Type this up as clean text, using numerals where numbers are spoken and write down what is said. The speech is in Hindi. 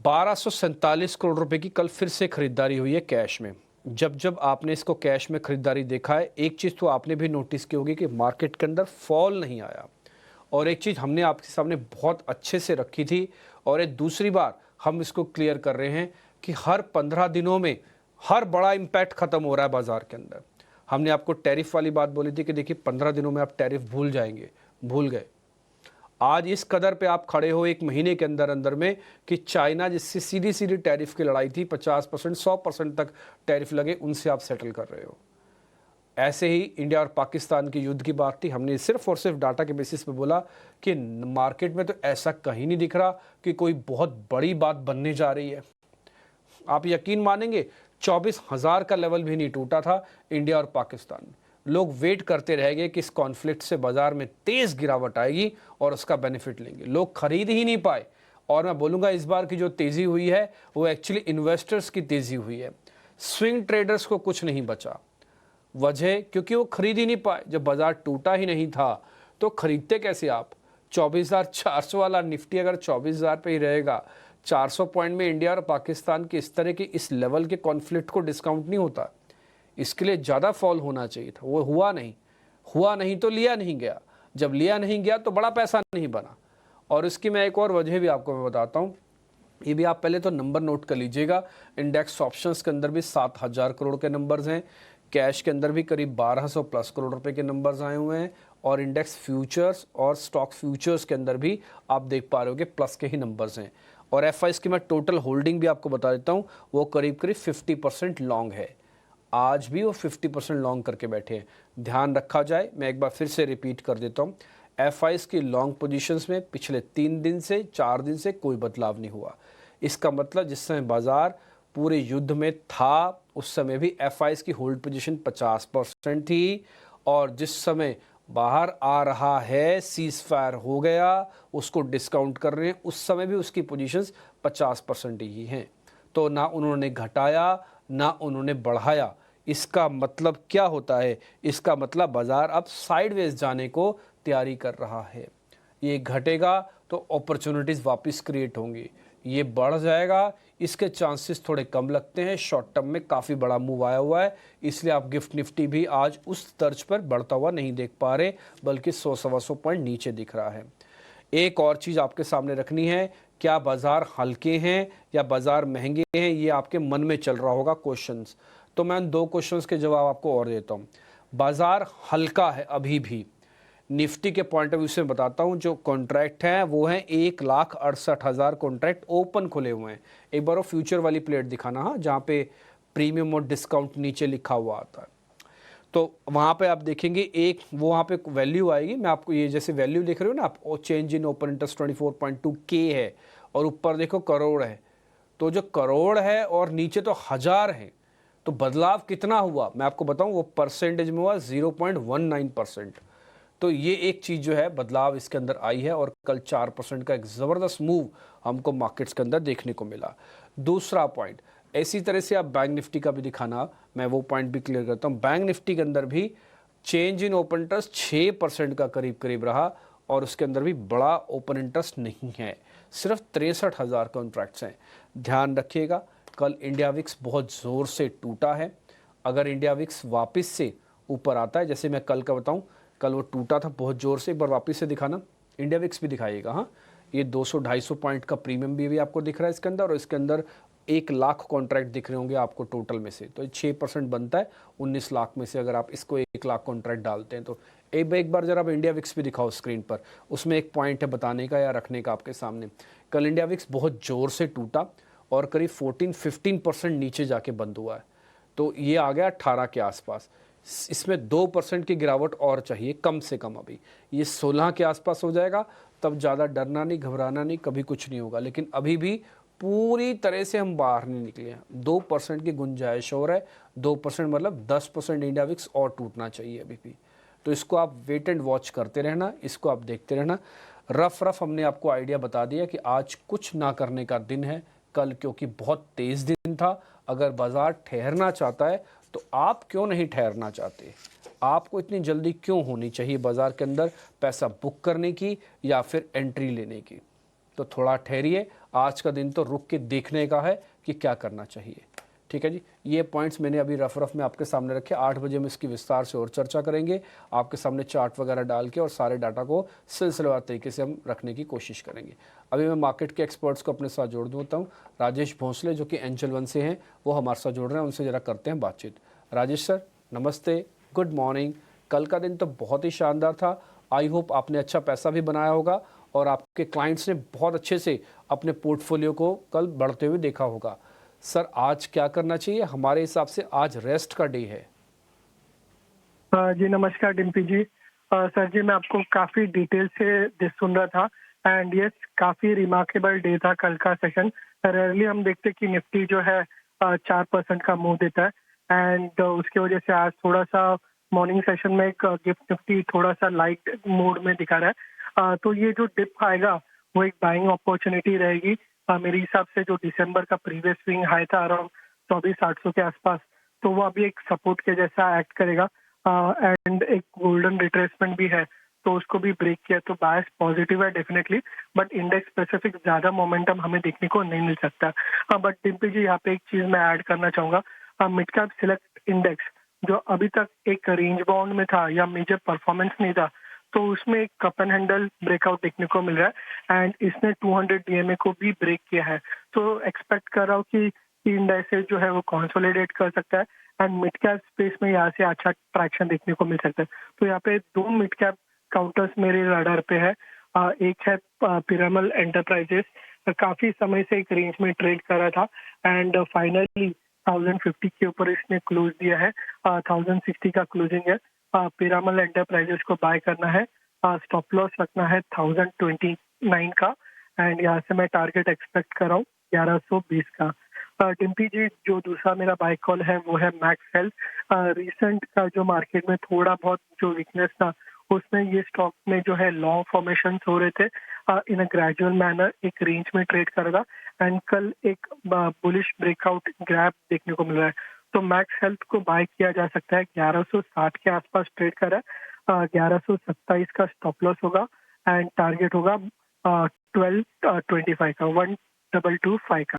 1247 करोड़ रुपए की कल फिर से खरीदारी हुई है कैश में। जब जब आपने इसको कैश में खरीदारी देखा है, एक चीज़ तो आपने भी नोटिस की होगी कि मार्केट के अंदर फॉल नहीं आया। और एक चीज़ हमने आपके सामने बहुत अच्छे से रखी थी, और एक दूसरी बार हम इसको क्लियर कर रहे हैं कि हर 15 दिनों में हर बड़ा इम्पैक्ट खत्म हो रहा है बाजार के अंदर। हमने आपको टैरिफ वाली बात बोली थी कि देखिए 15 दिनों में आप टैरिफ भूल जाएंगे, भूल गए। आज इस कदर पे आप खड़े हो एक महीने के अंदर अंदर में कि चाइना जिससे सीधी सीधी टैरिफ की लड़ाई थी, 50% 100% तक टैरिफ लगे, उनसे आप सेटल कर रहे हो। ऐसे ही इंडिया और पाकिस्तान की युद्ध की बात थी, हमने सिर्फ और सिर्फ डाटा के बेसिस पे बोला कि मार्केट में तो ऐसा कहीं नहीं दिख रहा कि कोई बहुत बड़ी बात बनने जा रही है। आप यकीन मानेंगे 24,000 का लेवल भी नहीं टूटा था इंडिया और पाकिस्तान में। लोग वेट करते रह गए कि इस कॉन्फ्लिक्ट से बाजार में तेज गिरावट आएगी और उसका बेनिफिट लेंगे। लोग खरीद ही नहीं पाए। और मैं बोलूँगा इस बार की जो तेज़ी हुई है वो एक्चुअली इन्वेस्टर्स की तेज़ी हुई है। स्विंग ट्रेडर्स को कुछ नहीं बचा। वजह क्योंकि वो खरीद ही नहीं पाए। जब बाजार टूटा ही नहीं था तो खरीदते कैसे आप? 24,400 वाला निफ्टी अगर 24,000 पे ही रहेगा, 400 पॉइंट में इंडिया और पाकिस्तान के इस तरह के इस लेवल के कॉन्फ्लिक्ट को डिस्काउंट नहीं होता। इसके लिए ज़्यादा फॉल होना चाहिए था, वो हुआ नहीं तो लिया नहीं गया। जब लिया नहीं गया तो बड़ा पैसा नहीं बना। और इसकी मैं एक और वजह भी आपको मैं बताता हूँ, ये भी आप पहले तो नंबर नोट कर लीजिएगा। इंडेक्स ऑप्शंस के अंदर भी 7,000 करोड़ के नंबर्स हैं, कैश के अंदर भी करीब 1200 प्लस करोड़ रुपए के नंबर्स आए हुए हैं, और इंडेक्स फ्यूचर्स और स्टॉक फ्यूचर्स के अंदर भी आप देख पा रहे हो कि प्लस के ही नंबर्स हैं। और एफआईज की मैं टोटल होल्डिंग भी आपको बता देता हूँ, वो करीब करीब 50% लॉन्ग है। आज भी वो 50% लॉन्ग करके बैठे हैं। ध्यान रखा जाए, मैं एक बार फिर से रिपीट कर देता हूँ, एफआईज की लॉन्ग पोजीशंस में पिछले 3 दिन से 4 दिन से कोई बदलाव नहीं हुआ। इसका मतलब जिस समय बाजार पूरे युद्ध में था उस समय भी एफआईज की होल्ड पोजीशन 50% थी, और जिस समय बाहर आ रहा है, सीज फायर हो गया, उसको डिस्काउंट कर रहे हैं, उस समय भी उसकी पोजीशंस 50% ही हैं। तो ना उन्होंने घटाया ना उन्होंने बढ़ाया। इसका मतलब क्या होता है? इसका मतलब बाजार अब साइडवेज जाने को तैयारी कर रहा है। ये घटेगा तो अपॉर्चुनिटीज़ वापस क्रिएट होंगी, ये बढ़ जाएगा, इसके चांसेस थोड़े कम लगते हैं। शॉर्ट टर्म में काफ़ी बड़ा मूव आया हुआ है, इसलिए आप गिफ्ट निफ्टी भी आज उस तर्ज पर बढ़ता हुआ नहीं देख पा रहे, बल्कि 100-125 पॉइंट नीचे दिख रहा है। एक और चीज़ आपके सामने रखनी है, क्या बाज़ार हल्के हैं या बाज़ार महंगे हैं, ये आपके मन में चल रहा होगा क्वेश्चंस। तो मैं 2 क्वेश्चंस के जवाब आपको और देता हूँ। बाज़ार हल्का है अभी भी, निफ्टी के पॉइंट ऑफ व्यू से बताता हूँ। जो कॉन्ट्रैक्ट हैं वो हैं 1,68,000 कॉन्ट्रैक्ट ओपन खुले हुए हैं। एक बार वो फ्यूचर वाली प्लेट दिखाना, हाँ, जहाँ पे प्रीमियम और डिस्काउंट नीचे लिखा हुआ आता है। तो वहाँ पे आप देखेंगे एक वो वहाँ पे वैल्यू आएगी। मैं आपको ये जैसे वैल्यू देख रहे हो ना आप, चेंज इन ओपन इंटरेस्ट 24.2 के है, और ऊपर देखो करोड़ है। तो जो करोड़ है और नीचे तो हज़ार है, तो बदलाव कितना हुआ मैं आपको बताऊं, वो परसेंटेज में हुआ 0.19%। तो ये एक चीज़ जो है बदलाव इसके अंदर आई है, और कल 4% का एक ज़बरदस्त मूव हमको मार्केट्स के अंदर देखने को मिला। दूसरा पॉइंट, इसी तरह से आप बैंक निफ्टी का भी दिखाना, मैं वो पॉइंट भी क्लियर करता हूँ। बैंक निफ्टी के अंदर भी चेंज इन ओपन इंटरेस्ट 6% का करीब करीब रहा, और उसके अंदर भी बड़ा ओपन इंटरेस्ट नहीं है, सिर्फ 63,000 कॉन्ट्रैक्ट्स हैं। ध्यान रखिएगा, कल इंडिया विक्स बहुत ज़ोर से टूटा है। अगर इंडिया विक्स वापस से ऊपर आता है, जैसे मैं कल का बताऊं, कल वो टूटा था बहुत ज़ोर से, एक बार वापस से दिखाना, इंडिया विक्स भी दिखाइएगा। हाँ, ये 200-250 पॉइंट का प्रीमियम भी आपको दिख रहा है इसके अंदर, और इसके अंदर 1 लाख कॉन्ट्रैक्ट दिख रहे होंगे आपको टोटल में से। तो 6% बनता है 19 लाख में से, अगर आप इसको 1 लाख कॉन्ट्रैक्ट डालते हैं तो। एक बार जरा आप इंडिया विक्स भी दिखाओ स्क्रीन पर, उसमें एक पॉइंट है बताने का या रखने का आपके सामने। कल इंडिया विक्स बहुत ज़ोर से टूटा और करीब 14-15% नीचे जाके बंद हुआ है, तो ये आ गया 18 के आसपास। इसमें 2% की गिरावट और चाहिए कम से कम। अभी ये 16 के आसपास हो जाएगा, तब ज़्यादा डरना नहीं, घबराना नहीं, कभी कुछ नहीं होगा। लेकिन अभी भी पूरी तरह से हम बाहर नहीं निकले हैं, 2% की गुंजाइश हो रहा है। 2% मतलब 10% इंडिया विक्स और टूटना चाहिए अभी भी। तो इसको आप वेट एंड वॉच करते रहना, इसको आप देखते रहना। रफ हमने आपको आइडिया बता दिया कि आज कुछ ना करने का दिन है कल, क्योंकि बहुत तेज़ दिन था। अगर बाज़ार ठहरना चाहता है तो आप क्यों नहीं ठहरना चाहते? आपको इतनी जल्दी क्यों होनी चाहिए बाज़ार के अंदर पैसा बुक करने की या फिर एंट्री लेने की? तो थोड़ा ठहरिए, आज का दिन तो रुक के देखने का है कि क्या करना चाहिए। ठीक है जी, ये पॉइंट्स मैंने अभी रफ में आपके सामने रखे। 8 बजे हम इसकी विस्तार से और चर्चा करेंगे, आपके सामने चार्ट वगैरह डाल के और सारे डाटा को सिलसिलेवार तरीके से हम रखने की कोशिश करेंगे। अभी मैं मार्केट के एक्सपर्ट्स को अपने साथ जोड़ देता हूँ। राजेश भोंसले जो कि एंजल वन से हैं, वो हमारे साथ जुड़ रहे हैं, उनसे ज़रा करते हैं बातचीत। राजेश सर नमस्ते, गुड मॉर्निंग। कल का दिन तो बहुत ही शानदार था। आई होप आपने अच्छा पैसा भी बनाया होगा और आपके क्लाइंट्स ने बहुत अच्छे से अपने पोर्टफोलियो को कल बढ़ते हुए देखा होगा। सर आज क्या करना चाहिए? हमारे हिसाब से आज रेस्ट का डे है। जी नमस्कार डिम्पी जी। सर जी मैं आपको काफ़ी डिटेल से सुन रहा था एंड यस काफ़ी रिमार्केबल डे था कल का सेशन। रेयरली हम देखते कि निफ्टी जो है 4% का मूव देता है एंड उसकी वजह से आज थोड़ा सा मॉर्निंग सेशन में एक गिफ्ट निफ्टी थोड़ा सा लाइट मोड में दिखा रहा है। तो ये जो डिप आएगा वो एक बाइंग अपॉर्चुनिटी रहेगी। मेरे हिसाब से जो दिसंबर का प्रीवियस स्विंग हाई था अराउंड 24,800 के आसपास, तो वो अभी एक सपोर्ट के जैसा एक्ट करेगा एंड एक गोल्डन रिट्रेसमेंट भी है, तो उसको भी ब्रेक किया तो बायस पॉजिटिव है डेफिनेटली। बट इंडेक्स स्पेसिफिक ज्यादा मोमेंटम हमें देखने को नहीं मिल सकता। बट डिम्पी जी यहाँ पे एक चीज मैं ऐड करना चाहूंगा। मिड कैप सिलेक्ट इंडेक्स जो अभी तक एक रेंज बाउंड में था या मेजर परफॉर्मेंस नहीं था, तो उसमें एक कप एंड हैंडल ब्रेकआउट देखने को मिल रहा है एंड इसने 200 डीएमए को भी ब्रेक किया है। तो एक्सपेक्ट कर रहा हूँ कि इंडेक्स जो है वो कंसोलिडेट कर सकता है एंड मिड कैप स्पेस में यहाँ से अच्छा ट्रैक्शन देखने को मिल सकता है। तो यहाँ पे दो मिड कैप काउंटर्स मेरे रडार पे है। एक है पिरामल एंटरप्राइजेस, काफी समय से एक रेंज में ट्रेड कर रहा था एंड फाइनली 1050 के ऊपर इसने क्लोज दिया है। 1060 का क्लोजिंग है। पिरामल एंटरप्राइजेस को बाय करना है। स्टॉप लॉस रखना है 1029 का एंड यहाँ से मैं टारगेट एक्सपेक्ट कर रहा हूँ 1120 का। डिम्पी जी जो दूसरा मेरा बाय कॉल है वो है मैक्स हेल्थ। रिसेंट का जो मार्केट में थोड़ा बहुत जो वीकनेस था उसमें ये स्टॉक में जो है लॉन्ग फॉर्मेशन हो रहे थे। इन अ ग्रेजुअल मैनर एक रेंज में ट्रेड करेगा एंड कल एक बुलिश ब्रेकआउट ग्रैब देखने को मिल रहा है। तो मैक्स हेल्थ को बाय किया जा सकता है 1160 के आसपास ट्रेड कर रहा है। 1127 का स्टॉप लॉस होगा एंड टारगेट होगा 1225 का 1225 का।